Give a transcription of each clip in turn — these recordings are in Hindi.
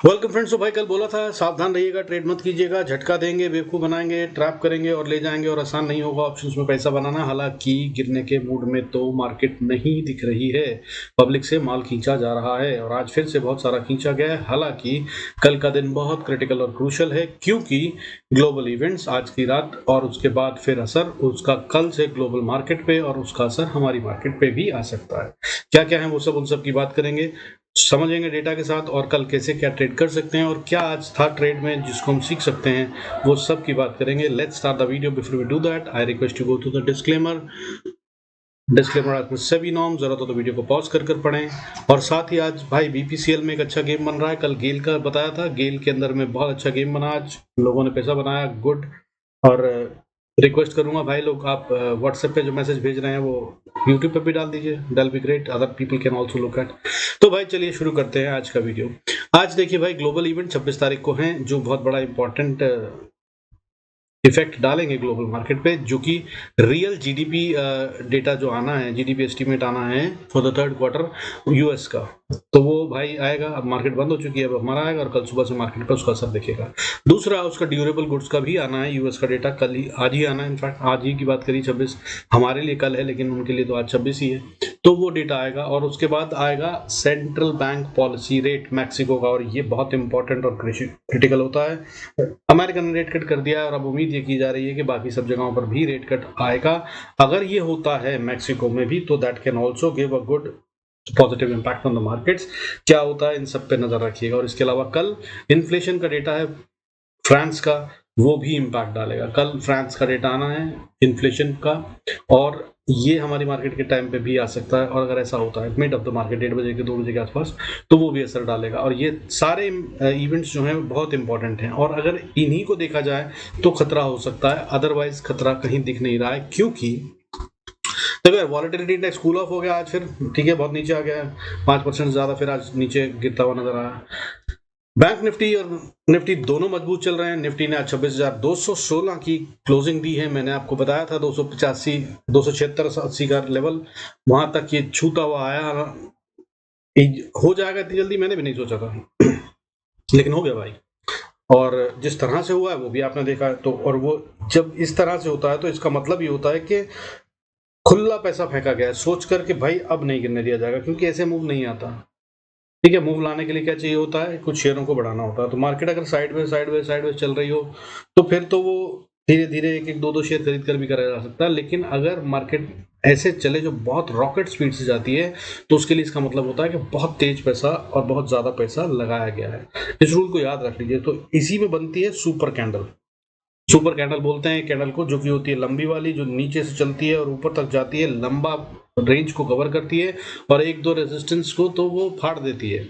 Welcome friends. तो भाई कल बोला था सावधान रहिएगा, ट्रेड मत कीजिएगा, झटका देंगे, बेवकूफ बनाएंगे, ट्रैप करेंगे और ले जाएंगे और आसान नहीं होगा ऑप्शंस में पैसा बनाना। हालांकि गिरने के मूड में तो मार्केट नहीं दिख रही है, पब्लिक से माल खींचा जा रहा है और आज फिर से बहुत सारा खींचा गया है। हालांकि कल का दिन बहुत क्रिटिकल और क्रूशल है क्योंकि ग्लोबल इवेंट्स आज की रात और उसके बाद फिर असर उसका कल से ग्लोबल मार्केट पे और उसका असर हमारी मार्केट पे भी आ सकता है। क्या क्या है वो सब, उन सब की बात करेंगे, समझेंगे डेटा के साथ और कल कैसे क्या ट्रेड कर सकते हैं और क्या आज था ट्रेड में जिसको हम सीख सकते हैं, वो सब की बात करेंगे। Let's start the video. Before we do that I request you go to the disclaimer. Disclaimer सभी नॉर्म, जरूरत हो तो वीडियो को पॉज कर पढ़ें। और साथ ही आज भाई बीपीसीएल में एक अच्छा गेम बन रहा है। कल गेल का बताया था, गेल के अंदर में बहुत अच्छा गेम बना, आज लोगों ने पैसा बनाया, गुड। और रिक्वेस्ट करूंगा भाई लोग, आप व्हाट्सएप पे जो मैसेज भेज रहे हैं वो यूट्यूब पे भी डाल दीजिए, that be great, other people can also look at. तो भाई चलिए शुरू करते हैं आज का वीडियो। आज देखिए भाई, ग्लोबल इवेंट 26 तारीख को हैं जो बहुत बड़ा इंपॉर्टेंट इफेक्ट डालेंगे ग्लोबल मार्केट पे, जो कि रियल जीडीपी डेटा जो आना है, जीडीपी एस्टीमेट आना है for the third quarter US का। तो वो भाई आएगा, अब मार्केट बंद हो चुकी है, अब हमारा आएगा और कल सुबह से मार्केट पर उसका असर दिखेगा। दूसरा, उसका ड्यूरेबल गुड्स का भी आना है, यूएस का डेटा कल ही, आज ही आना है। इनफैक्ट आज ही की बात करी 26, हमारे लिए कल है लेकिन उनके लिए तो आज 26 ही है। तो वो डेटा आएगा और उसके बाद आएगा central bank policy rate Mexico का, और ये बहुत इंपॉर्टेंट और क्रिटिकल होता है। अमेरिका ने रेट कट कर दिया है और अब उम्मीद ये की जा रही है कि बाकी सब जगहों पर भी रेट कट आएगा। अगर ये होता है मैक्सिको में भी तो that can also give a good positive impact on the markets. क्या होता है इन सब पे नजर रखिएगा। और इसके अलावा कल इन्फ्लेशन का डेटा है फ्रांस का, वो भी इम्पैक्ट डालेगा। कल फ्रांस का डेटा आना है इन्फ्लेशन का, और ये हमारी मार्केट के टाइम पे भी आ सकता है। और अगर ऐसा होता है मिड ऑफ द मार्केट 1:30 बजे के 2 बजे के आसपास, तो वो भी असर डालेगा। और ये सारे इवेंट्स जो हैं बहुत इंपॉर्टेंट हैं और अगर इन्हीं को देखा जाए तो खतरा हो सकता है, अदरवाइज खतरा कहीं दिख नहीं रहा है। क्योंकि देखो यार, वॉलेटिलिटी इंडेक्स कूल ऑफ हो गया आज फिर, ठीक है, बहुत नीचे आ गया है, 5% ज्यादा फिर आज नीचे गिरता हुआ नजर आया। बैंक निफ्टी और निफ्टी दोनों मजबूत चल रहे हैं। निफ्टी ने आज 26,216 की क्लोजिंग दी है। मैंने आपको बताया था 285, 276, 80 का लेवल, वहां तक ये छूता हुआ आया। हो जाएगा इतनी जल्दी मैंने भी नहीं सोचा था लेकिन हो गया भाई। और जिस तरह से हुआ है वो भी आपने देखा है। तो और वो जब इस तरह से होता है तो इसका मतलब ये होता है कि खुला पैसा फेंका गया है, सोच कर के भाई अब नहीं गिरने दिया जाएगा, क्योंकि ऐसे मूव नहीं आता। ठीक है, मूव लाने के लिए क्या चाहिए होता है, कुछ शेयरों को बढ़ाना होता है। तो मार्केट अगर साइडवेज चल रही हो तो फिर तो वो धीरे धीरे एक एक दो दो शेयर खरीद कर भी करा जा सकता है। लेकिन अगर मार्केट ऐसे चले जो बहुत रॉकेट स्पीड से जाती है तो उसके लिए इसका मतलब होता है कि बहुत तेज पैसा और बहुत ज्यादा पैसा लगाया गया है। इस रूल को याद रख लीजिए। तो इसी में बनती है सुपर कैंडल। सुपर कैंडल बोलते हैं कैंडल को, जो कि होती है लंबी वाली, जो नीचे से चलती है और ऊपर तक जाती है, लंबा रेंज को कवर करती है और एक दो रेजिस्टेंस को तो वो फाड़ देती है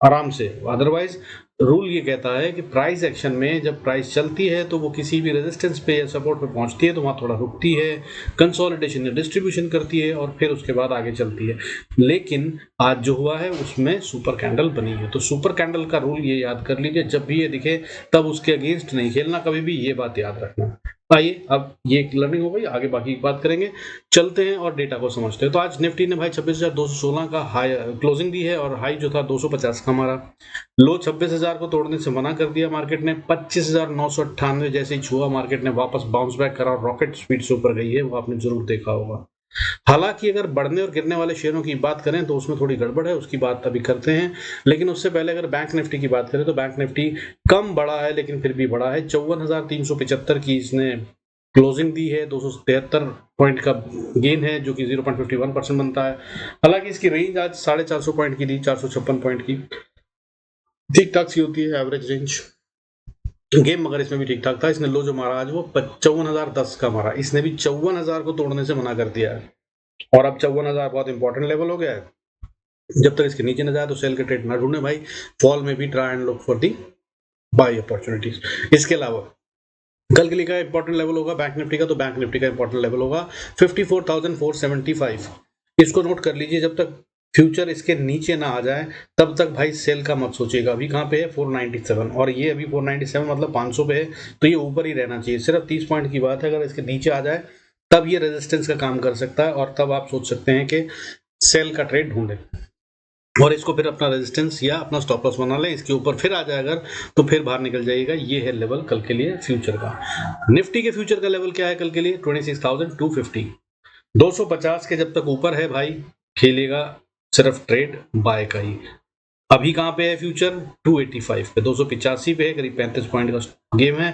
आराम से। अदरवाइज रूल ये कहता है कि प्राइस एक्शन में जब प्राइस चलती है तो वो किसी भी रेजिस्टेंस पे या सपोर्ट पे पहुंचती है तो वहां थोड़ा रुकती है, कंसोलिडेशन या डिस्ट्रीब्यूशन करती है और फिर उसके बाद आगे चलती है। लेकिन आज जो हुआ है उसमें सुपर कैंडल बनी है। तो सुपर कैंडल का रूल ये याद कर लीजिए, जब भी ये दिखे तब उसके अगेंस्ट नहीं खेलना कभी भी, ये बात याद रखना। आइए अब ये एक लर्निंग हो गई, आगे बाकी की बात करेंगे। चलते हैं और डेटा को समझते हैं। तो आज निफ्टी ने भाई 26,216 का हाई क्लोजिंग दी है और हाई जो था 250 का हमारा। लो 26,000 को तोड़ने से मना कर दिया मार्केट ने। 25,998 जैसे ही छुआ मार्केट ने वापस बाउंस बैक करा और रॉकेट स्पीड से ऊपर गई है, वो आपने जरूर देखा होगा। हालांकि अगर बढ़ने और गिरने वाले शेयरों की बात करें तो उसमें थोड़ी गड़बड़ है, उसकी बात अभी करते हैं। लेकिन उससे पहले अगर बैंक निफ्टी की बात करें तो बैंक निफ्टी कम बढ़ा है लेकिन फिर भी बढ़ा है। 54,375 की इसने क्लोजिंग दी है, 273 पॉइंट का गेन है जो कि 0.51% बनता है। हालांकि इसकी रेंज आज 450 पॉइंट की दी, 456 पॉइंट की, ठीक ठाक सी होती है एवरेज रेंज। गेम मगर इसमें भी ठीक ठाक था। इसने लो जो मारा आज वो 54,010 का मारा, इसने भी 54,000 को तोड़ने से मना कर दिया है। और अब 54,000 बहुत इंपॉर्टेंट लेवल हो गया है। जब तक इसके नीचे न जाए तो सेल के ट्रेड ना ढूंढे भाई, फॉल में भी try and look for the buy opportunities. इसके अलावा कल के लिए का इंपॉर्टेंट लेवल होगा बैंक निफ्टी का, तो बैंक निफ्टी का इंपॉर्टेंट लेवल होगा 54,475। इसको नोट कर लीजिए। जब तक फ्यूचर इसके नीचे ना आ जाए तब तक भाई सेल का मत सोचिएगा। अभी कहाँ पे है 497, और ये अभी 497 मतलब 500 पे है, तो ये ऊपर ही रहना चाहिए। सिर्फ 30 पॉइंट की बात है, अगर इसके नीचे आ जाए तब ये रेजिस्टेंस का काम कर सकता है और तब आप सोच सकते हैं कि सेल का ट्रेड ढूंढे। और इसको फिर अपना रेजिस्टेंस या अपना स्टॉप लॉस बना लें, इसके ऊपर फिर आ जाए अगर तो फिर बाहर निकल जाइएगा। ये है लेवल कल के लिए फ्यूचर का। निफ्टी के फ्यूचर का लेवल क्या है कल के लिए? 26,250। 250 के जब तक ऊपर है भाई, खेलेगा सिर्फ ट्रेड बाय का ही। अभी कहां पे है फ्यूचर? 285 पे, 285 पे है, करीब 35 पॉइंट का गेम है।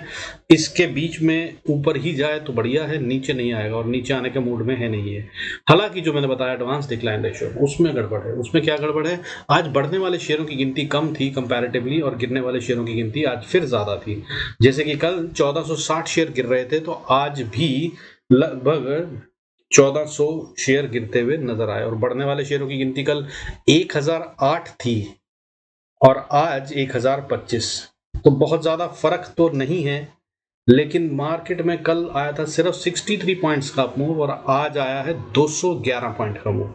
इसके बीच में ऊपर ही जाए तो बढ़िया है, नीचे नहीं आएगा और नीचे आने के मूड में है नहीं है। हालांकि जो मैंने बताया एडवांस डिक्लाइन रेशियो, उसमें गड़बड़ है। उसमें क्या गड़बड़ है? आज बढ़ने वाले शेयरों की गिनती कम थी कंपैरेटिवली और गिरने वाले शेयरों की गिनती आज फिर ज्यादा थी। जैसे कि कल 1460 शेयर गिर रहे थे, तो आज भी लगभग 1400 शेयर गिरते हुए नजर आए। और बढ़ने वाले शेयरों की गिनती कल 1008 थी और आज 1025। तो बहुत ज्यादा फर्क तो नहीं है, लेकिन मार्केट में कल आया था सिर्फ 63 पॉइंट्स का मूव और आज आया है 211 पॉइंट का मूव।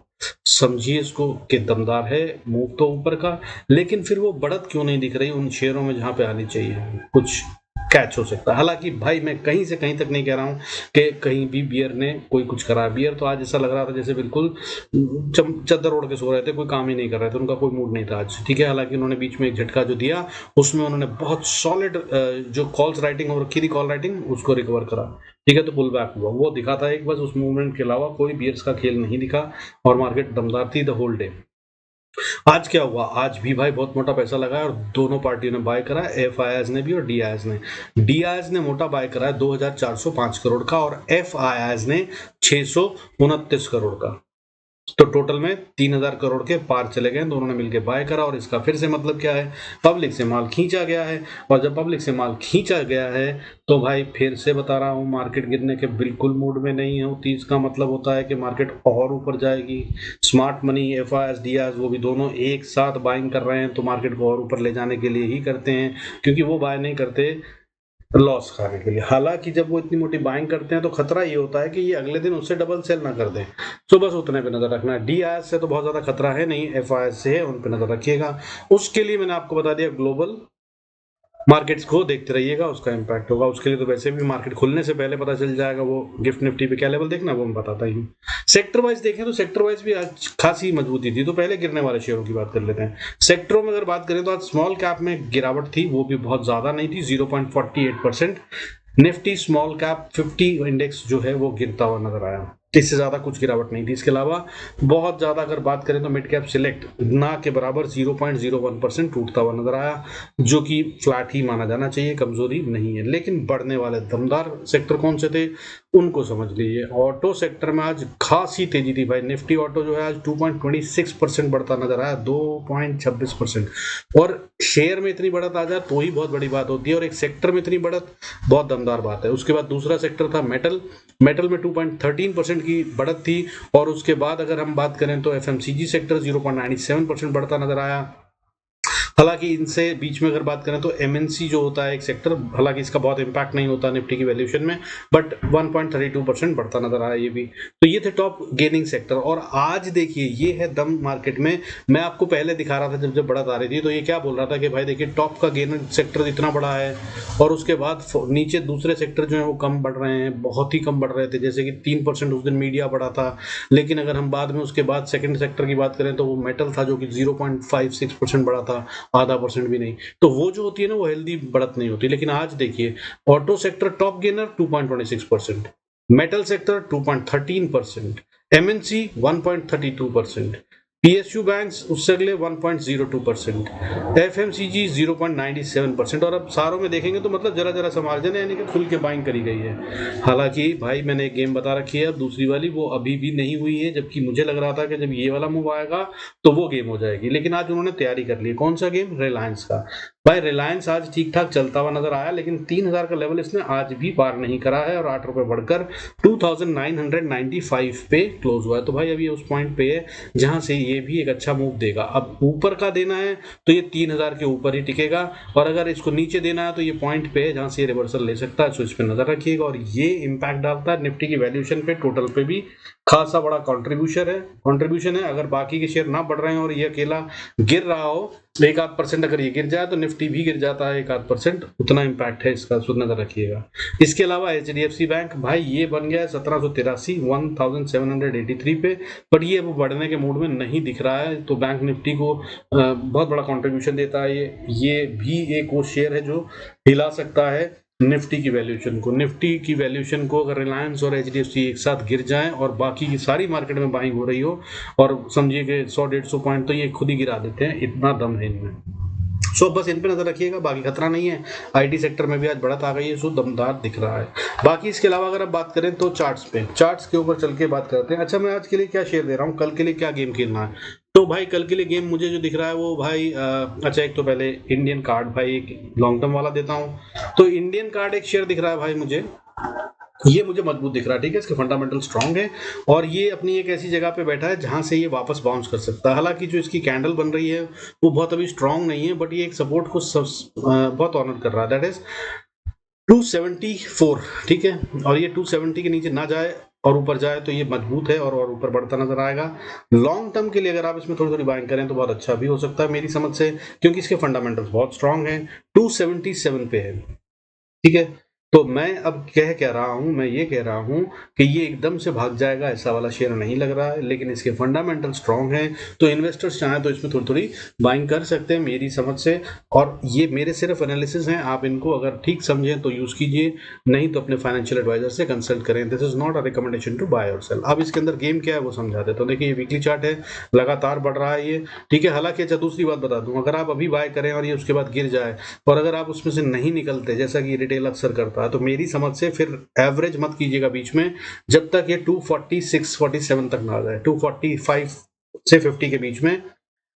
समझिए इसको कि दमदार है मूव तो ऊपर का, लेकिन फिर वो बढ़त क्यों नहीं दिख रही उन शेयरों में जहां पे आनी चाहिए? कुछ कैच हो सकता है। हालांकि भाई मैं कहीं से कहीं तक नहीं कह रहा हूं कि कहीं भी बियर ने कोई कुछ करा। बियर तो आज ऐसा लग रहा था जैसे बिल्कुल चद्दर ओढ़ के सो रहे थे, कोई काम ही नहीं कर रहे थे, उनका कोई मूड नहीं था आज, ठीक है। हालांकि उन्होंने बीच में एक झटका जो दिया उसमें उन्होंने बहुत सॉलिड जो कॉल्स राइटिंग हो रखी थी, कॉल राइटिंग, उसको रिकवर करा, ठीक है। तो पुल बैक हुआ, वो दिखा था एक बस, उस मूवमेंट के अलावा कोई बियर्स का खेल नहीं दिखा और मार्केट दमदार थी द होल डे। आज क्या हुआ? आज भी भाई बहुत मोटा पैसा लगा है और दोनों पार्टियों ने बाय करा, एफआईआईज ने भी और डीआईएस ने। डीआईएस ने मोटा बाय करा है 2405 करोड़ का और एफआईआईज ने 629 करोड़ का। तो टोटल में 3000 करोड़ के पार चले गए, दोनों ने मिलकर बाय करा। और इसका फिर से मतलब क्या है? पब्लिक से माल खींचा गया है और जब पब्लिक से माल खींचा गया है तो भाई फिर से बता रहा हूं, मार्केट गिरने के बिल्कुल मूड में नहीं होती। इसका मतलब होता है कि मार्केट और ऊपर जाएगी। स्मार्ट मनी, एफआईएस, डीआईएस, वो भी दोनों एक साथ बाइंग कर रहे हैं तो मार्केट को और ऊपर ले जाने के लिए ही करते हैं, क्योंकि वो बाय नहीं करते लॉस खाने के लिए। हालांकि जब वो इतनी मोटी बाइंग करते हैं तो खतरा ये होता है कि ये अगले दिन उससे डबल सेल ना कर दें। तो बस उतने पे नजर रखना है। डीआईएस से तो बहुत ज्यादा खतरा है नहीं, एफआईएस से है, उन पे नजर रखिएगा। उसके लिए मैंने आपको बता दिया ग्लोबल मार्केट्स को देखते रहिएगा, उसका इंपैक्ट होगा। उसके लिए तो वैसे भी मार्केट खुलने से पहले पता चल जाएगा। वो गिफ्ट निफ्टी पे क्या लेवल देखना वो मैं बताता ही हूँ। सेक्टर वाइज देखें तो सेक्टर वाइज भी आज खासी मजबूती थी। तो पहले गिरने वाले शेयरों की बात कर लेते हैं। सेक्टरों में अगर बात करें तो आज स्मॉल कैप में गिरावट थी, वो भी बहुत ज्यादा नहीं थी, 0.48%। निफ्टी स्मॉल कैप 50 इंडेक्स जो है वो गिरता हुआ नजर आया, इससे ज्यादा कुछ गिरावट नहीं थी। इसके अलावा बहुत ज्यादा अगर बात करें तो मिड कैप सिलेक्ट ना के बराबर 0.01% टूटता हुआ नजर आया, जो कि फ्लैट ही माना जाना चाहिए, कमजोरी नहीं है। लेकिन बढ़ने वाले दमदार सेक्टर कौन से थे उनको समझ लीजिए। ऑटो सेक्टर में आज खासी तेजी थी भाई। निफ्टी ऑटो जो है आज 2.26% बढ़ता नजर आया, 2.26%। और शेयर में इतनी बढ़त आ जाए तो ही बहुत बड़ी बात होती है, और एक सेक्टर में इतनी बढ़त बहुत दमदार बात है। उसके बाद दूसरा सेक्टर था मेटल। मेटल में 2.13% की बढ़त थी। और उसके बाद अगर हम बात करें तो एफएमसीजी सेक्टर 0.97% बढ़ता नजर आया। हालांकि इनसे बीच में अगर बात करें तो एमएनसी जो होता है एक सेक्टर, हालांकि इसका बहुत इंपैक्ट नहीं होता निफ्टी की वैल्यूएशन में, बट 1.32% बढ़ता नजर आया ये भी। तो ये थे टॉप गेनिंग सेक्टर। और आज देखिए ये है दम मार्केट में। मैं आपको पहले दिखा रहा था जब जब बढ़त आ रही थी तो ये क्या बोल रहा था कि भाई देखिए टॉप का गेनर सेक्टर इतना बड़ा है और उसके बाद नीचे दूसरे सेक्टर जो है वो कम बढ़ रहे हैं, बहुत ही कम बढ़ रहे थे। जैसे कि 3% उस दिन मीडिया बढ़ा था, लेकिन अगर हम बाद में उसके बाद सेकंड सेक्टर की बात करें तो वो मेटल था जो कि 0.56% बढ़ा था, आधा परसेंट भी नहीं। तो वो जो होती है ना वो हेल्दी बढ़त नहीं होती। लेकिन आज देखिए auto sector top gainer 2.26%, metal sector 2.13%, MNC 1.32%, PSU banks उससे अगले 1.02%, एफएमसीजी 0.97%। और अब सारों में देखेंगे तो मतलब जरा जरा सा मार्जिन है, यानी कि खुल के बाइंग करी गई है। हालांकि भाई मैंने एक गेम बता रखी है, अब दूसरी वाली वो अभी भी नहीं हुई है, जबकि मुझे लग रहा था कि जब ये वाला मूव आएगा तो वो गेम हो जाएगी। लेकिन आज उन्होंने तैयारी कर ली। कौन सा गेम? रिलायंस का। भाई रिलायंस आज ठीक ठाक चलता हुआ नजर आया, लेकिन 3000 का लेवल इसने आज भी पार नहीं करा है और 8 रुपए बढ़कर 2995 पे क्लोज हुआ है। तो भाई अभी उस पॉइंट पे है जहां से ये भी एक अच्छा मूव देगा। अब ऊपर का देना है तो ये 3000 के ऊपर ही टिकेगा, और अगर इसको नीचे देना है तो ये पॉइंट पे है जहां से ये रिवर्सल ले सकता है। तो इस पे नजर रखिएगा। और ये इंपैक्ट डालता है निफ्टी की वैल्यूएशन पे, टोटल पे भी खासा बड़ा कंट्रीब्यूशन है। अगर बाकी के शेयर ना बढ़ रहे हैं और ये अकेला गिर रहा हो एक आध परसेंट अगर ये गिर जाए तो निफ्टी भी गिर जाता है एक आध परसेंट, उतना इम्पैक्ट है इसका, नजर रखिएगा। इसके अलावा HDFC बैंक भाई ये बन गया है 1783 1783 पे, बट ये अब बढ़ने के मूड में नहीं दिख रहा है, तो बैंक निफ्टी को बहुत बड़ा कंट्रीब्यूशन देता है ये भी एक वो शेयर है जो हिला सकता है निफ्टी की वैल्यूएशन को। निफ्टी की वैल्यूएशन को अगर रिलायंस और HDFC एक साथ गिर जाएं और बाकी की सारी मार्केट में बाइंग हो रही हो और समझिए कि 100-150 पॉइंट, तो ये खुद ही गिरा देते हैं, इतना दम है इनमें। सो बस इन पे नजर रखिएगा, बाकी खतरा नहीं है। IT सेक्टर में भी आज बढ़त आ गई है, सो दमदार दिख रहा है। बाकी इसके अलावा अगर आप बात करें तो चार्ट्स पे, चार्ट्स के ऊपर चल के बात करते हैं। अच्छा, मैं आज के लिए क्या शेयर दे रहा हूँ, कल के लिए क्या गेम खेलना है, तो भाई कल के लिए गेम मुझे जो दिख रहा है वो भाई अच्छा, एक तो पहले इंडियन कार्ड भाई एक लॉन्ग टर्म वाला देता हूँ। तो इंडियन कार्ड एक शेयर दिख रहा है भाई मुझे, ये मुझे मजबूत दिख रहा है, ठीक है, इसके फंडामेंटल स्ट्रांग है और ये अपनी एक ऐसी जगह पे बैठा है जहां से ये वापस बाउंस कर सकता है। हालांकि जो इसकी कैंडल बन रही है वो बहुत अभी स्ट्रांग नहीं है, बट ये एक सपोर्ट को बहुत ऑनर कर रहा है, दैट इज 274, ठीक है, और ये 270 के नीचे ना जाए और ऊपर जाए तो ये मजबूत है और ऊपर बढ़ता नजर आएगा। लॉन्ग टर्म के लिए अगर आप इसमें थोड़ी थोड़ी बाइंग करें तो बहुत अच्छा भी हो सकता है मेरी समझ से, क्योंकि इसके फंडामेंटल्स बहुत स्ट्रांग हैं। 277 पे है, ठीक है, तो मैं अब कह रहा हूं, मैं ये कह रहा हूं कि ये एकदम से भाग जाएगा ऐसा वाला शेयर नहीं लग रहा है, लेकिन इसके फंडामेंटल स्ट्रांग हैं, तो इन्वेस्टर्स चाहें तो इसमें थोड़ी थोड़ी बाइंग कर सकते हैं मेरी समझ से। और ये मेरे सिर्फ एनालिसिस हैं, आप इनको अगर ठीक समझें तो यूज कीजिए, नहीं तो अपने फाइनेंशियल एडवाइजर से कंसल्ट करें। This is not a recommendation to buy और सेल। अब इसके अंदर गेम क्या है वो समझा देता हूं। देखिए ये वीकली चार्ट है, लगातार बढ़ रहा है ये, ठीक है। हालांकि अच्छा, दूसरी बात बता दूं, अगर आप अभी बाय करें और ये उसके बाद गिर जाए और अगर आप उसमें से नहीं निकलते, जैसा कि रिटेल अक्सर करता है, तो मेरी समझ से फिर एवरेज मत कीजिएगा बीच में, जब तक ये 246-47 तक ना आ जाए। 245 से 50 के बीच में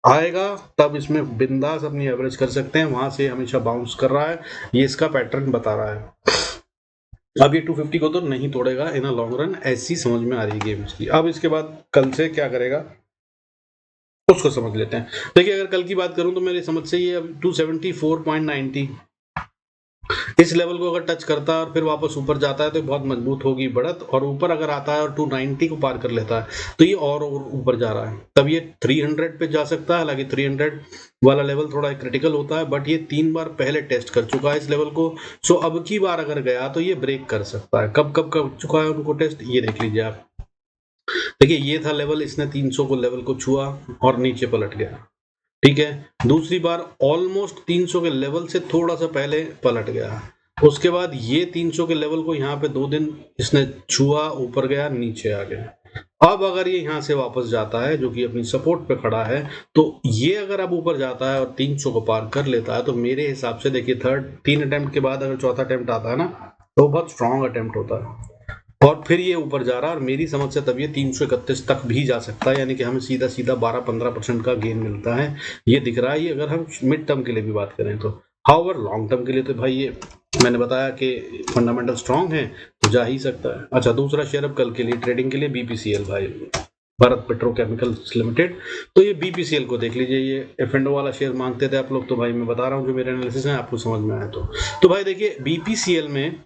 आएगा तब इसमें बिंदास अपनी एवरेज कर सकते हैं, वहां से हमेशा बाउंस कर रहा है, ये इसका पैटर्न बता रहा है। अब ये 250 को तो नहीं तोड़ेगा इन अ लॉन्ग रन, ऐसी समझ में आ रही है गेम इसकी। अब इसके बाद कल से क्या करेगा उसको समझ लेते हैं। देखिए अगर कल की बात करूं तो मेरी समझ से ये अब 274.90 इस लेवल को अगर टच करता है और फिर वापस ऊपर जाता है तो बहुत मजबूत होगी बढ़त, और ऊपर अगर आता है और 290 को पार कर लेता है तो ये और ऊपर जा रहा है, तब ये 300 पे जा सकता है। हालांकि 300 वाला लेवल थोड़ा क्रिटिकल होता है, बट ये 3 बार पहले टेस्ट कर चुका है इस लेवल को, सो अब की बार अगर गया तो ये ब्रेक कर सकता है। कब कब कर चुका है उनको टेस्ट, ये देख लीजिए आप। देखिए ये था लेवल, इसने 300 को लेवल को छुआ और नीचे पलट गया, ठीक है। दूसरी बार ऑलमोस्ट 300 के लेवल से थोड़ा सा पहले पलट गया, उसके बाद ये 300 के लेवल को यहाँ पे 2 दिन इसने छुआ, ऊपर गया, नीचे आ गया। अब अगर ये यहाँ से वापस जाता है जो कि अपनी सपोर्ट पे खड़ा है, तो ये अगर अब ऊपर जाता है और 300 को पार कर लेता है तो मेरे हिसाब से देखिए 3 अटेम्प्ट के बाद अगर चौथा अटेम्प्ट आता है ना तो बहुत स्ट्रांग अटेम्प्ट होता है और फिर ये ऊपर जा रहा है, और मेरी समझ से तब ये 331 तक भी जा सकता है, यानी कि हमें सीधा सीधा 12-15% का गेन मिलता है, ये दिख रहा है। ये अगर हम मिड टर्म के लिए भी बात करें तो, हाउएवर लॉन्ग टर्म के लिए तो भाई ये मैंने बताया कि फंडामेंटल स्ट्रांग है तो जा ही सकता है। अच्छा, दूसरा शेयर अब कल के लिए ट्रेडिंग के लिए BPCL भाई, भारत पेट्रोकेमिकल्स लिमिटेड। तो ये BPCL को देख लीजिए, ये F&O वाला शेयर मांगते थे आप लोग, तो भाई मैं बता रहा हूँ जो मेरे एनालिसिस है आपको समझ में आया तो भाई देखिए BPCL में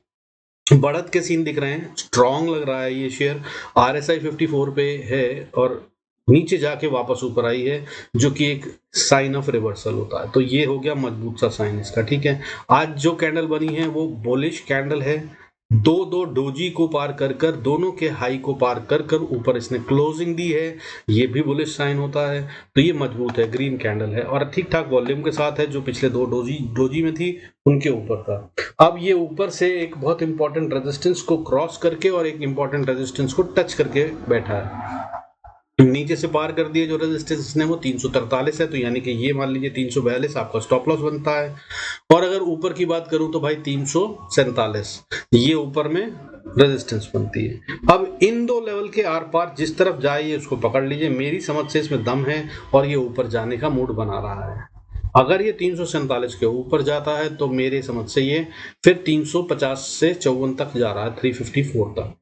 बढ़त के सीन दिख रहे हैं, स्ट्रांग लग रहा है ये शेयर। RSI 54 पे है और नीचे जाके वापस ऊपर आई है, जो कि एक साइन ऑफ रिवर्सल होता है, तो ये हो गया मजबूत सा साइन इसका, ठीक है। आज जो कैंडल बनी है वो बुलिश कैंडल है, दो डोजी को पार कर कर, दोनों के हाई को पार कर कर ऊपर इसने क्लोजिंग दी है, ये भी बुलिश साइन होता है, तो ये मजबूत है, ग्रीन कैंडल है और ठीक ठाक वॉल्यूम के साथ है, जो पिछले 2 डोजी में थी उनके ऊपर था। अब ये ऊपर से एक बहुत इंपॉर्टेंट रेजिस्टेंस को क्रॉस करके और एक इंपॉर्टेंट रेजिस्टेंस को टच करके बैठा है, नीचे से पार कर दिए जो रेजिस्टेंस ने वो 343 है, तो यानी कि ये मान लीजिए 342 आपका स्टॉप लॉस बनता है। और अगर ऊपर की बात करूं तो भाई 347 ये ऊपर में रेजिस्टेंस बनती है। अब इन 2 लेवल के आर पार जिस तरफ जाइए उसको पकड़ लीजिए, मेरी समझ से इसमें दम है और ये ऊपर जाने का मूड बना रहा है। अगर ये 347 के ऊपर जाता है तो मेरे समझ से ये फिर 350 से 54 तक जा रहा है, 354 तक,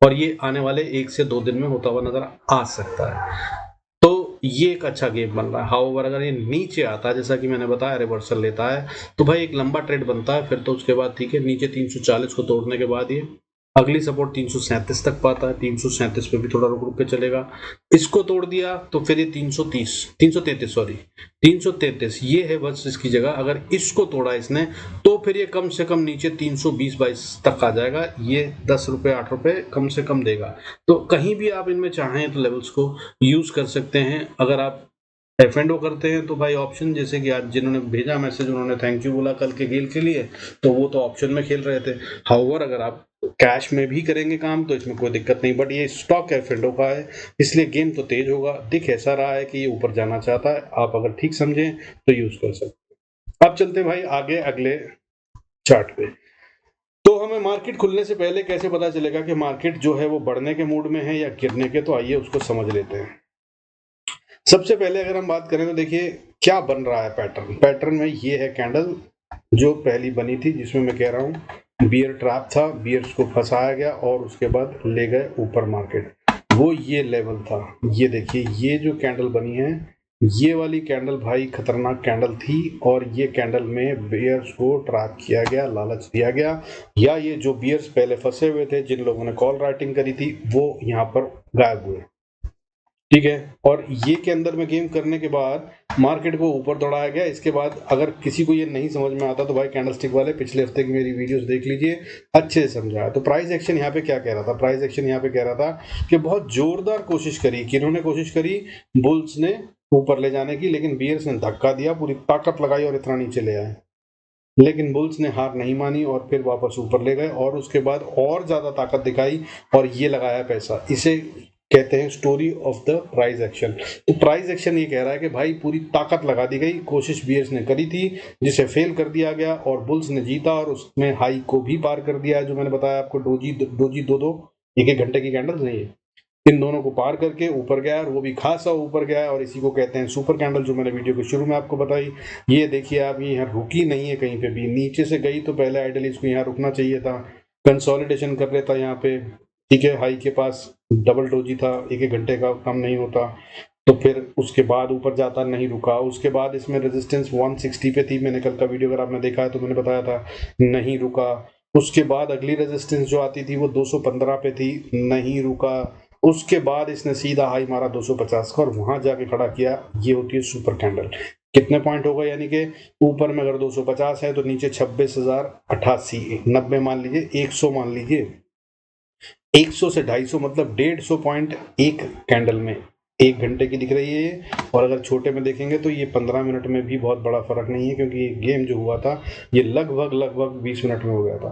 और ये आने वाले 1 से 2 दिन में होता हुआ नजर आ सकता है, तो ये एक अच्छा गेम बन रहा है। हाउएवर अगर ये नीचे आता है, जैसा कि मैंने बताया रिवर्सल लेता है, तो भाई एक लंबा ट्रेड बनता है फिर, तो उसके बाद ठीक है नीचे 340 को तोड़ने के बाद ये अगली सपोर्ट 337 तक पाता है, 337 पे भी थोड़ा रुक रुक के चलेगा। इसको तोड़ दिया तो फिर ये 333 सॉरी 333 ये है बस इसकी जगह। अगर इसको तोड़ा इसने तो फिर ये कम से कम नीचे 320-22 तक आ जाएगा। ये 10 रुपए 8 रुपए कम से कम देगा। तो कहीं भी आप इनमें चाहें तो लेवल्स को यूज कर सकते हैं। अगर आप एफ&ओ करते हैं तो भाई ऑप्शन, जैसे कि आज जिन्होंने भेजा मैसेज उन्होंने थैंक यू बोला कल के गेल के लिए, तो वो तो ऑप्शन में खेल रहे थे। हाउएवर अगर आप कैश में भी करेंगे काम तो इसमें कोई दिक्कत नहीं, बट ये स्टॉक एफ&ओ का है इसलिए गेम तो तेज होगा। दिख ऐसा रहा है कि ये ऊपर जाना चाहता है, आप अगर ठीक समझें तो यूज कर सकते हैं। अब चलते भाई आगे अगले चार्ट पे। तो हमें मार्केट खुलने से पहले कैसे पता चलेगा कि मार्केट जो है वो बढ़ने के मूड में है या गिरने के, तो आइए उसको समझ लेते हैं। सबसे पहले अगर हम बात करें तो देखिए क्या बन रहा है पैटर्न में ये है कैंडल जो पहली बनी थी, जिसमें मैं कह रहा हूं बियर ट्रैप था, बियर्स को फंसाया गया और उसके बाद ले गए ऊपर मार्केट। वो ये लेवल था, ये देखिए ये जो कैंडल बनी है ये वाली कैंडल भाई खतरनाक कैंडल थी और ये कैंडल में बियर्स को ट्रैप किया गया, लालच दिया गया, या ये जो बियर्स पहले फंसे हुए थे जिन लोगों ने कॉल राइटिंग करी थी वो यहाँ पर गायब हुए। ठीक है, और ये के अंदर में गेम करने के बाद मार्केट को ऊपर दौड़ाया गया। इसके बाद अगर किसी को ये नहीं समझ में आता तो भाई कैंडलस्टिक वाले पिछले हफ्ते की मेरी वीडियोस देख लीजिए, अच्छे से समझाया। तो प्राइस एक्शन यहाँ पे क्या कह रहा था, प्राइस एक्शन यहाँ पे कह रहा था कि बहुत जोरदार कोशिश करी, किन्होंने कोशिश करी, बुल्स ने ऊपर ले जाने की, लेकिन बियर्स ने धक्का दिया, पूरी ताकत लगाई और इतना नीचे ले आए। लेकिन बुल्स ने हार नहीं मानी और फिर वापस ऊपर ले गए और उसके बाद और ज्यादा ताकत दिखाई और ये लगाया पैसा। इसे कहते हैं story of the price action. तो प्राइस एक्शन ये कह रहा है कि भाई पूरी ताकत लगा दी गई, कोशिश बियर्स ने करी थी जिसे फेल कर दिया गया और बुल्स ने जीता और उसमें हाई को भी पार कर दिया, जो मैंने बताया आपको डोजी दो एक घंटे की कैंडल नहीं है, इन दोनों को पार करके ऊपर गया और वो भी खासा ऊपर गया और इसी को कहते हैं सुपर कैंडल, जो मैंने वीडियो के शुरू में आपको बताई। ये देखिए आप, ये यहाँ रुकी नहीं है कहीं पे भी, नीचे से गई तो पहले आइडियली इसको यहाँ रुकना चाहिए था, कंसोलिडेशन कर लेता यहाँ पे। ठीक है, हाई के पास डबल डोजी था, एक घंटे का कम नहीं होता, तो फिर उसके बाद ऊपर जाता, नहीं रुका। उसके बाद इसमें रेजिस्टेंस 160 पे थी, मैंने कल का वीडियो अगर आपने देखा है तो मैंने बताया था, नहीं रुका। उसके बाद अगली रेजिस्टेंस जो आती थी वो 215 पे थी, नहीं रुका। उसके बाद इसने सीधा हाई मारा 250 का और वहां जाके खड़ा किया। ये होती है सुपर कैंडल। कितने पॉइंट होगा, यानी कि ऊपर में अगर 250 है तो नीचे 26,088, 90 मान लीजिए, 100 मान लीजिए, 100 से 250 मतलब 150 पॉइंट एक कैंडल में एक घंटे की दिख रही है ये। और अगर छोटे में देखेंगे तो ये 15 मिनट में भी बहुत बड़ा फर्क नहीं है, क्योंकि ये गेम जो हुआ था ये लगभग 20 मिनट में हो गया था।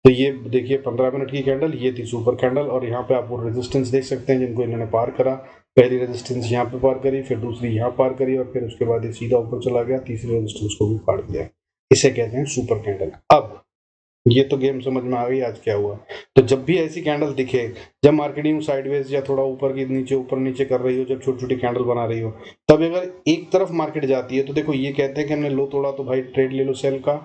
तो ये देखिए 15 मिनट की कैंडल, ये थी सुपर कैंडल और यहाँ पे आप वो रेजिस्टेंस देख सकते हैं जिनको इन्होंने पार करा। पहली रेजिस्टेंस यहाँ पे पार करी, फिर दूसरी यहाँ पार करी और फिर उसके बाद ये सीधा ऊपर चला गया, तीसरी रेजिस्टेंस को भी पार किया। इसे कहते हैं सुपर कैंडल। अब ये तो गेम समझ में आ गई आज क्या हुआ। तो जब भी ऐसी कैंडल दिखे, जब मार्केटिंग साइडवेज या थोड़ा ऊपर की नीचे ऊपर नीचे कर रही हो, जब छोटी छोटी कैंडल बना रही हो, तब अगर एक तरफ मार्केट जाती है तो देखो ये कहते हैं कि हमने लो तोड़ा तो भाई ट्रेड ले लो सेल का।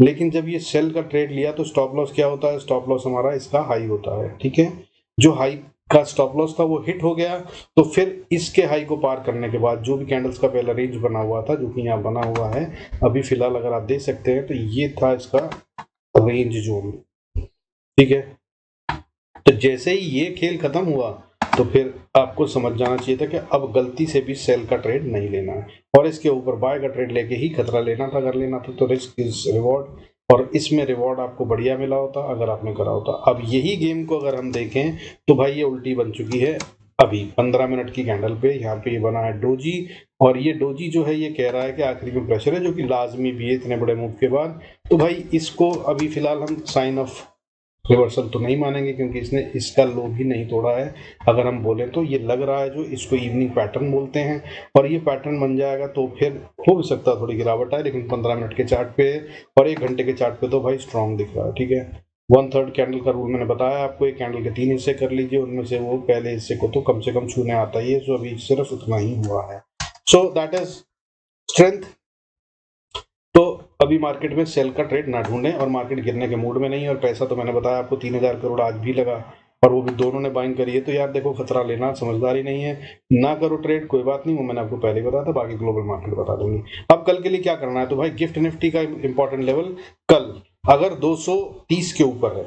लेकिन जब ये सेल का ट्रेड लिया तो स्टॉप लॉस क्या होता है, स्टॉप लॉस हमारा इसका हाई होता है। ठीक है, जो हाई का स्टॉप लॉस था वो हिट हो गया, तो फिर इसके हाई को पार करने के बाद जो भी कैंडल्स का पहला रेंज बना हुआ था, जो कि यहाँ बना हुआ है अभी फिलहाल अगर आप देख सकते हैं, तो ये था इसका रेंज जोन। ठीक है, तो जैसे ही ये खेल खत्म हुआ तो फिर आपको समझ जाना चाहिए था कि अब गलती से भी सेल का ट्रेड नहीं लेना है और इसके ऊपर बाय का ट्रेड लेके ही खतरा लेना था। अगर लेना था तो रिस्क इज रिवॉर्ड, और इसमें रिवॉर्ड आपको बढ़िया मिला होता अगर आपने करा होता। अब यही गेम को अगर हम देखें तो भाई ये उल्टी बन चुकी है। अभी 15 मिनट की कैंडल पे यहाँ पे ये बना है डोजी, और ये डोजी जो है ये कह रहा है कि आखिरी में प्रेशर है, जो कि लाजमी भी है इतने बड़े मूव के बाद। तो भाई इसको अभी फिलहाल हम साइन ऑफ रिवर्सल तो नहीं मानेंगे, क्योंकि इसने इसका लो भी नहीं तोड़ा है। अगर हम बोले तो ये लग रहा है, जो इसको इवनिंग पैटर्न बोलते हैं, और ये पैटर्न बन जाएगा तो फिर हो भी सकता है थोड़ी गिरावट आए, लेकिन 15 मिनट के चार्ट पे और 1 घंटे के चार्ट पे तो भाई स्ट्रांग दिख रहा है। ठीक है, 1/3 कैंडल का रूल मैंने बताया आपको, एक कैंडल के 3 हिस्से कर लीजिए, उनमें से वो पहले हिस्से को तो कम से कम छूने आता ही है, जो अभी सिर्फ उतना ही हुआ है। So that is strength. तो अभी मार्केट में सेल का ट्रेड ना ढूंढें, और मार्केट गिरने के मूड में नहीं, और पैसा तो मैंने बताया आपको 3000 करोड़ आज भी लगा और वो भी दोनों ने बाइंग करी है। तो यार देखो, खतरा लेना समझदारी नहीं है, ना करो ट्रेड, कोई बात नहीं, वो मैंने आपको पहले ही बताया था, बाकी ग्लोबल मार्केट बता दूंगी। अब कल के लिए क्या करना है, तो भाई गिफ्ट निफ्टी का इंपॉर्टेंट लेवल कल अगर 230 के ऊपर है,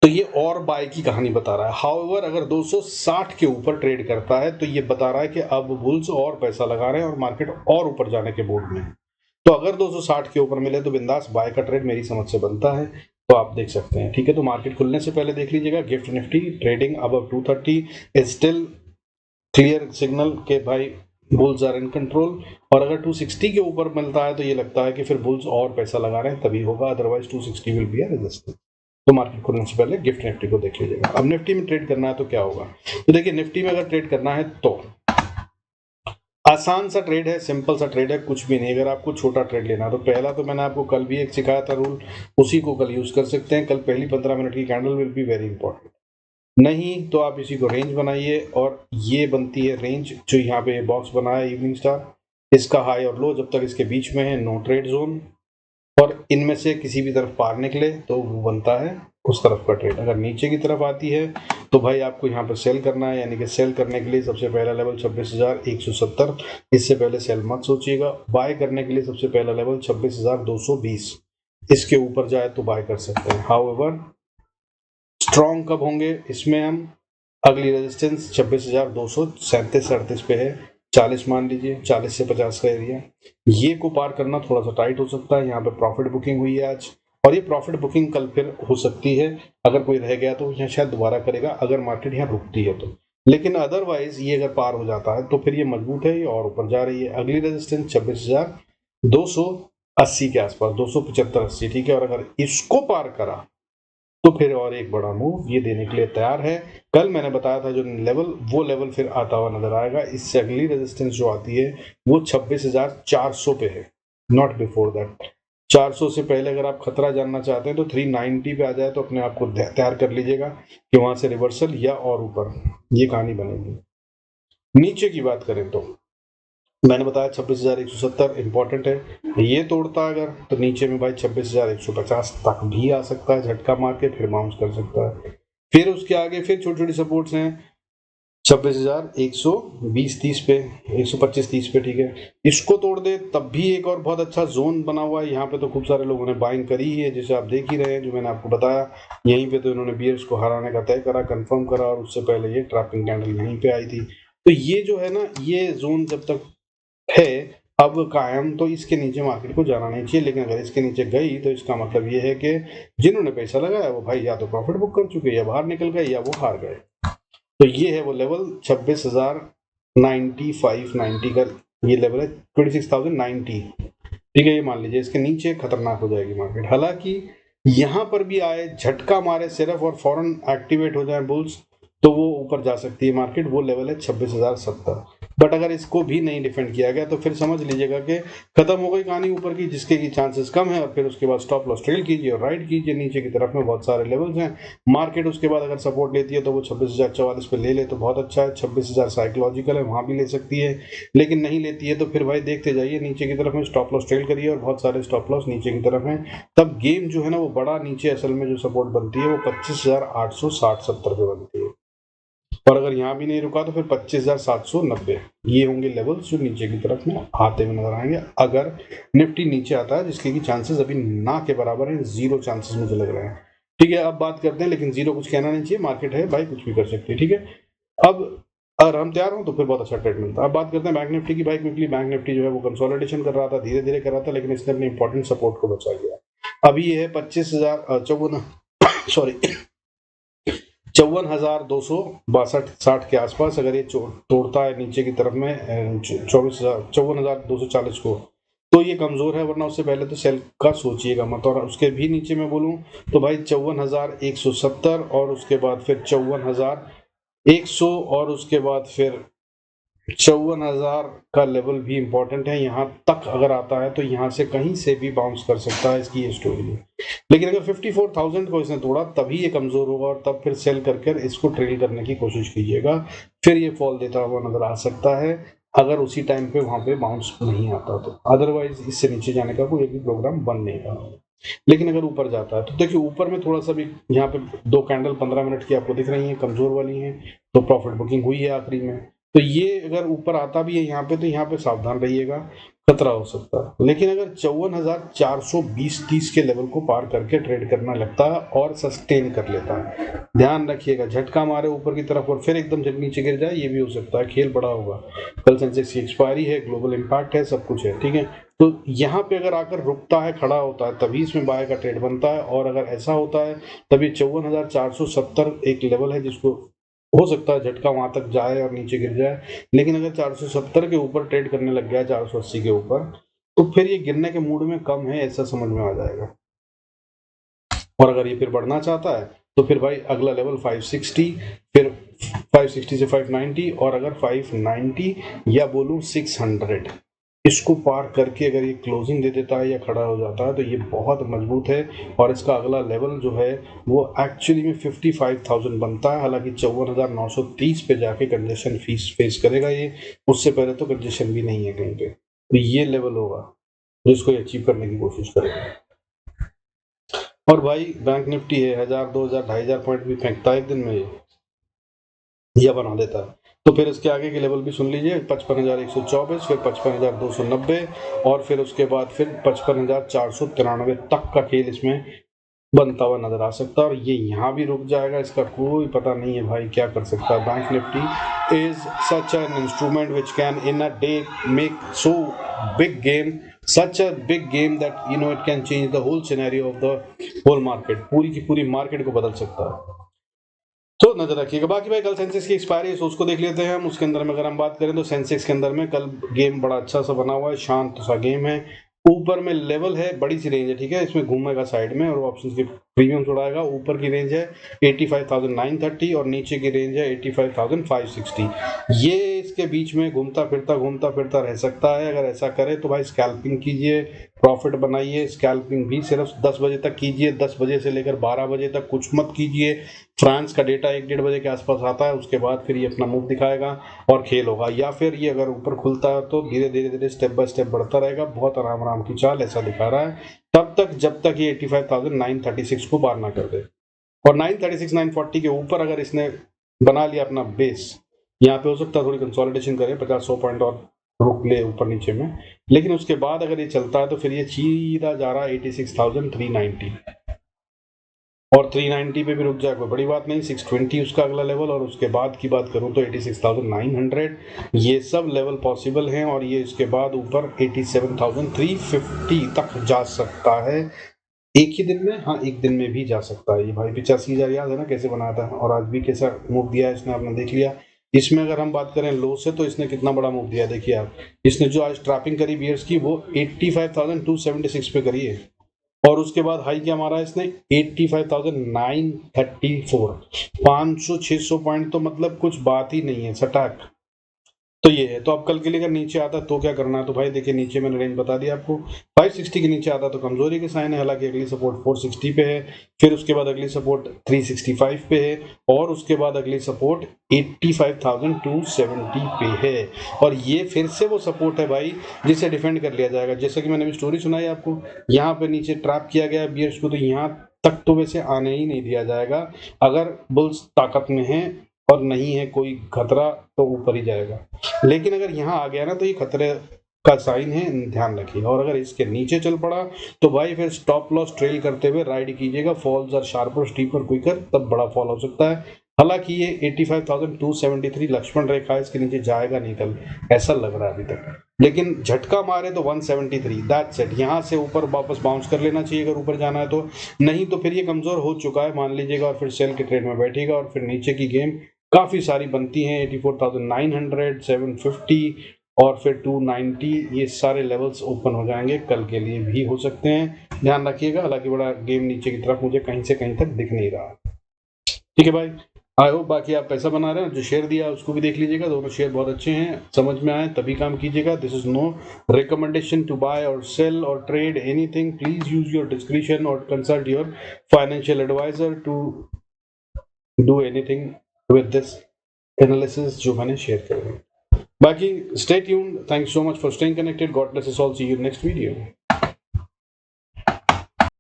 तो ये और बाय की कहानी बता रहा है। हाउएवर अगर 260 के ऊपर ट्रेड करता है तो ये बता रहा है कि अब बुल्स और पैसा लगा रहे हैं और मार्केट और ऊपर जाने के मूड में। तो अगर 260 के ऊपर मिले तो बिंदास बाय का ट्रेड मेरी समझ से बनता है, तो आप देख सकते हैं। ठीक है, तो मार्केट खुलने से पहले देख लीजिएगा, gift Nifty trading above 230 is still clear signal के भाई बुल्स आर इन कंट्रोल। और अगर 260 के ऊपर मिलता है तो ये लगता है कि फिर बुल्स और पैसा लगा रहे हैं तभी होगा, otherwise 260 will be a resistance. तो मार्केट खुलने से पहले गिफ्ट निफ्टी को देख लीजिएगा। अब निफ्टी में ट्रेड करना है तो क्या होगा, तो देखिए निफ्टी में अगर ट्रेड करना है तो आसान सा ट्रेड है, सिंपल सा ट्रेड है, कुछ भी नहीं। अगर आपको छोटा ट्रेड लेना है तो पहला तो मैंने आपको कल भी एक सिखाया था रूल, उसी को कल यूज कर सकते हैं। कल पहली 15 मिनट की candle will be very important. नहीं तो आप इसी को रेंज बनाइए, और ये बनती है रेंज जो यहाँ पे बॉक्स बना है इवनिंग स्टार, इसका हाई और लो जब तक इसके बीच में है नो ट्रेड जोन, और इनमें से किसी भी तरफ पार निकले तो वो बनता है उस तरफ का ट्रेड। अगर नीचे की तरफ आती है तो भाई आपको यहाँ पर सेल करना है, यानी कि सेल करने के लिए सबसे पहला लेवल 26,170, इससे पहले सेल मत सोचिएगा। बाय करने के लिए सबसे पहला लेवल 26,220, इसके ऊपर जाए तो बाय कर सकते हैं। हाउएवर स्ट्रॉन्ग कब होंगे इसमें हम, अगली रेजिस्टेंस 26,237-38 पे है, 40 मान लीजिए, 40 से 50 का एरिया, ये को पार करना थोड़ा सा टाइट हो सकता है। यहाँ पे प्रॉफिट बुकिंग हुई है आज, और ये प्रॉफिट बुकिंग कल फिर हो सकती है। अगर कोई रह गया तो यहाँ शायद दोबारा करेगा अगर मार्केट यहाँ रुकती है तो, लेकिन अदरवाइज ये अगर पार हो जाता है तो फिर ये मजबूत है, ये और ऊपर जा रही है। अगली रेजिस्टेंस 26,280 के आसपास, 275-80, ठीक है। और अगर इसको पार करा तो फिर और एक बड़ा मूव ये देने के लिए तैयार है। कल मैंने बताया था जो लेवल, वो लेवल फिर आता हुआ नजर आएगा। इससे अगली रेजिस्टेंस जो आती है वो 26,400 पे है, नॉट बिफोर दैट। 400 से पहले अगर आप खतरा जानना चाहते हैं तो 390 पे आ जाए तो अपने आप को तैयार कर लीजिएगा कि वहां से रिवर्सल या और ऊपर ये कहानी बनेगी। नीचे की बात करें तो मैंने बताया 26,170 इंपॉर्टेंट है, ये तोड़ता अगर तो नीचे में भाई 26,150 तक भी आ सकता है, झटका मार के फिर बाउंस कर सकता है। फिर उसके आगे फिर छोटी छोटी सपोर्ट्स हैं 26,120-30 पे, 125-30 पे, ठीक है। इसको तोड़ दे तब भी एक और बहुत अच्छा जोन बना हुआ है। यहाँ पे तो खूब सारे लोगों ने बाइंग करी है, जिसे आप देख ही रहे हैं, जो मैंने आपको बताया। यहीं पे तो इन्होंने बियर्स को हराने का तय करा, कंफर्म करा, और उससे पहले ये ट्रैपिंग कैंडल यहीं पे आई थी। तो ये जो है ना, ये जोन जब तक है अब कायम, तो इसके नीचे मार्केट को जाना नहीं चाहिए। लेकिन अगर इसके नीचे गई तो इसका मतलब ये है कि जिन्होंने पैसा लगाया वो भाई या तो प्रॉफिट बुक कर चुके, या बाहर निकल गए, या वो हार गए। तो ये है वो लेवल 26,095-90 का ये लेवल है, 26,090, ठीक है। ये मान लीजिए इसके नीचे खतरनाक हो जाएगी मार्केट। हालांकि यहां पर भी आए, झटका मारे सिर्फ और फौरन एक्टिवेट हो जाए बुल्स, तो वो ऊपर जा सकती है मार्केट। वो लेवल है 26,070। बट अगर इसको भी नहीं डिफेंड किया गया तो फिर समझ लीजिएगा कि खत्म हो गई कहानी ऊपर की, जिसके की चांसेस कम है। और फिर उसके बाद स्टॉप लॉस ट्रेल कीजिए और राइट कीजिए। नीचे की तरफ में बहुत सारे लेवल्स हैं। मार्केट उसके बाद अगर सपोर्ट लेती है तो वो 26,044 पे ले ले तो बहुत अच्छा है। 26,000 साइकोलॉजिकल है, वहां भी ले सकती है। लेकिन नहीं लेती है तो फिर भाई देखते जाइए नीचे की तरफ में, स्टॉप लॉस ट्रेल करिए, और बहुत सारे स्टॉप लॉस नीचे की तरफ में। तब गेम जो है ना वो बड़ा नीचे असल में जो सपोर्ट बनती है वो 25,860-70 पे बनती है। और अगर यहाँ भी नहीं रुका तो फिर 25,790, ये होंगे लेवल्स जो नीचे की तरफ में आते हुए नजर आएंगे अगर निफ्टी नीचे आता है, जिसके की चांसेस अभी ना के बराबर हैं, जीरो चांसेस मुझे लग रहे हैं। ठीक है, अब बात करते हैं, लेकिन जीरो कुछ कहना नहीं चाहिए, मार्केट है भाई, कुछ भी कर सकती है। ठीक है, अब अगर हम तैयार हो तो फिर बहुत अच्छा ट्रेड मिलता है। अब बात करते हैं बैंक निफ्टी की। भाई क्विकली बैंक निफ्टी जो है वो कंसोलिडेशन कर रहा था, धीरे धीरे कर रहा था, लेकिन इसने अपने इंपॉर्टेंट सपोर्ट को बचा लिया। अभी ये है 25,054 सॉरी 54,262-60 के आसपास। अगर ये तोड़ता है नीचे की तरफ में 54,240 को, तो ये कमजोर है, वरना उससे पहले तो सेल का सोचिएगा मत। और उसके भी नीचे में बोलूं तो भाई 54,170, और उसके बाद फिर 54,100, और उसके बाद फिर 54,000 का लेवल भी इंपॉर्टेंट है। यहाँ तक अगर आता है तो यहाँ से कहीं से भी बाउंस कर सकता है, इसकी ये स्टोरी है। लेकिन अगर 54,000 को इसने तोड़ा तभी ये कमजोर होगा, और तब फिर सेल करके इसको ट्रेल करने की कोशिश कीजिएगा, फिर ये फॉल देता हुआ नजर आ सकता है अगर उसी टाइम पे वहां पे बाउंस नहीं आता तो। अदरवाइज इससे नीचे जाने का कोई भी प्रोग्राम बन नहीं रहा। लेकिन अगर ऊपर जाता है तो देखिए, ऊपर में थोड़ा सा भी यहाँ पे दो कैंडल 15 मिनट की आपको दिख रही है, कमजोर वाली है, तो प्रॉफिट बुकिंग हुई है आखिरी में। तो ये अगर ऊपर आता भी है यहाँ पे तो यहाँ पे सावधान रहिएगा। खतरा हो सकता है। लेकिन अगर 54,420-30 के लेवल को पार करके ट्रेड करना लगता है और सस्टेन कर लेता है, ध्यान रखिएगा झटका मारे ऊपर की तरफ और फिर एकदम जब नीचे गिर जाए, ये भी हो सकता है। खेल बड़ा होगा। कल सेंसेक्स की एक्सपायरी है, ग्लोबल इम्पैक्ट है, सब कुछ है, ठीक है। तो यहाँ पे अगर आकर रुकता है, खड़ा होता है, तभी इसमें बाय का ट्रेड बनता है। और अगर ऐसा होता है तभी 54,470 एक लेवल है जिसको हो सकता है झटका वहां तक जाए और नीचे गिर जाए। लेकिन अगर 470 के ऊपर ट्रेड करने लग गया, 480 के ऊपर, तो फिर ये गिरने के मूड में कम है, ऐसा समझ में आ जाएगा। और अगर ये फिर बढ़ना चाहता है तो फिर भाई अगला लेवल 560, फिर 560 से 590, और अगर 590 या बोलूं 600 इसको पार करके अगर ये क्लोजिंग दे देता है या खड़ा हो जाता है तो ये बहुत मजबूत है। और इसका अगला लेवल जो है वो एक्चुअली में 55,000 बनता है। हालांकि 54,930 पे जाके कंजेशन फेस करेगा ये, उससे पहले तो कंजेशन भी नहीं है कहीं पे। तो ये लेवल होगा जिसको ये अचीव करने की कोशिश करेगा। और भाई बैंक निफ्टी है 1000, 2000, 2500 पॉइंट भी फेंकता है एक दिन में या बना देता है। तो फिर इसके आगे के लेवल भी सुन लीजिए, 55,124, फिर 55,290, और फिर उसके बाद फिर 55,493 तक का खेल इसमें बनता हुआ नजर आ सकता है। और ये यहाँ भी रुक जाएगा, इसका कोई पता नहीं है भाई क्या कर सकता है। Bank Nifty is such an instrument which can in a day make so big game, such a big game that it can change the whole scenario of the whole market, पूरी की पूरी मार्केट को बदल सकता है। तो नजर रखिएगा। बाकी भाई कल सेंसेक्स की एक्सपायरी है, उसको देख लेते हैं हम। उसके अंदर में अगर हम बात करें तो सेंसेक्स के अंदर में कल गेम बड़ा अच्छा सा बना हुआ है, शांत सा गेम है। ऊपर में लेवल है, बड़ी सी रेंज है, ठीक है, इसमें घूमेगा साइड में और ऑप्शंस के प्रीमियम छुड़ाएगा। ऊपर की रेंज है 85,930 और नीचे की रेंज है 85,560। ये इसके बीच में घूमता फिरता रह सकता है। अगर ऐसा करे तो भाई स्कैल्पिंग कीजिए, प्रॉफिट बनाइए। स्कैल्पिंग भी सिर्फ 10 बजे तक कीजिए, 10 बजे से लेकर 12 बजे तक कुछ मत कीजिए। फ्रांस का डेटा 1-1:30 बजे के आसपास आता है, उसके बाद फिर ये अपना मूव दिखाएगा और खेल होगा। या फिर ये अगर ऊपर खुलता है तो धीरे धीरे स्टेप बाय स्टेप बढ़ता रहेगा। बहुत आराम आराम की चाल ऐसा दिखा रहा है तब तक जब तक ये 85,936 को पार ना कर दे। और 936 940 के ऊपर अगर इसने बना लिया अपना बेस, यहाँ पे हो सकता है थोड़ी कंसोलिडेशन करे, 50-100 पॉइंट और रुक ले ऊपर नीचे में। लेकिन उसके बाद अगर ये चलता है तो फिर ये सीधा जा रहा है 86,390 और 390 पे भी रुक जाए कोई बड़ी बात नहीं। 620 उसका अगला लेवल, और उसके बाद की बात करूं तो 86,900, ये सब लेवल पॉसिबल हैं। और ये इसके बाद ऊपर 87,350 तक जा सकता है एक ही दिन में। हाँ, एक दिन में भी जा सकता है ये भाई। 85,000 याद है ना कैसे बनाया था, और आज भी कैसा मूव दिया है इसने, आपने देख लिया। इसमें अगर हम बात करें लो से तो इसने कितना बड़ा मूव दिया देखिए आप। इसने जो आज ट्रैपिंग करी बियर्स की वो 85,276 पे करी है, और उसके बाद हाई क्या मारा है इसने 85,934। 500-600 पॉइंट तो मतलब कुछ बात ही नहीं है, सटाक। तो ये है। तो अब कल के लिए अगर नीचे आता तो क्या करना है, तो भाई देखिए नीचे मैंने रेंज बता दिया आपको। 560 के नीचे आता तो कमजोरी के साइन है। हालांकि अगली सपोर्ट 460 पे है, फिर उसके बाद अगली सपोर्ट 365 पे है, और उसके बाद अगली सपोर्ट 85,270 पे है। और ये फिर से वो सपोर्ट है भाई जिसे डिफेंड कर लिया जाएगा। जैसे कि मैंने अभी स्टोरी सुनाई आपको, यहाँ पे नीचे ट्रैप किया गया बियर्स को, तो यहाँ तक तो वैसे आने ही नहीं दिया जाएगा। अगर बुल्स ताकत में है और नहीं है कोई खतरा तो ऊपर ही जाएगा। लेकिन अगर यहाँ आ गया ना तो ये खतरे का साइन है, ध्यान रखिए। और अगर इसके नीचे चल पड़ा तो भाई फिर स्टॉप लॉस ट्रेल करते हुए राइड कीजिएगा। फॉल्स और शार्पर स्टीपर क्विकर, तब बड़ा फॉल हो सकता है। हालांकि ये 85,273 लक्ष्मण रेखा, इसके नीचे जाएगा नहीं कल, ऐसा लग रहा है अभी तक। लेकिन झटका मारे तो 173, दैट्स इट। यहाँ से ऊपर वापस बाउंस कर लेना चाहिए अगर ऊपर जाना है तो, नहीं तो फिर ये कमजोर हो चुका है मान लीजिएगा, और फिर सेल के ट्रेड में बैठेगा। और फिर नीचे की गेम काफी सारी बनती हैं, 84,900, 750 और फिर 290, ये सारे लेवल्स ओपन हो जाएंगे, कल के लिए भी हो सकते हैं, ध्यान रखिएगा। हालांकि बड़ा गेम नीचे की तरफ मुझे कहीं से कहीं तक दिख नहीं रहा। ठीक है भाई, आई होप बाकी आप पैसा बना रहे हैं। जो शेयर दिया उसको भी देख लीजिएगा, दोनों शेयर बहुत अच्छे हैं, समझ में आए तभी काम कीजिएगा। This is no recommendation to buy और सेल और trade anything. Please use your discretion और consult your financial advisor to do anything with this analysis जो मैंने शेयर कर रहा हूँ। बाकी stay tuned, thanks so much for staying connected, God bless us all, see you in next video।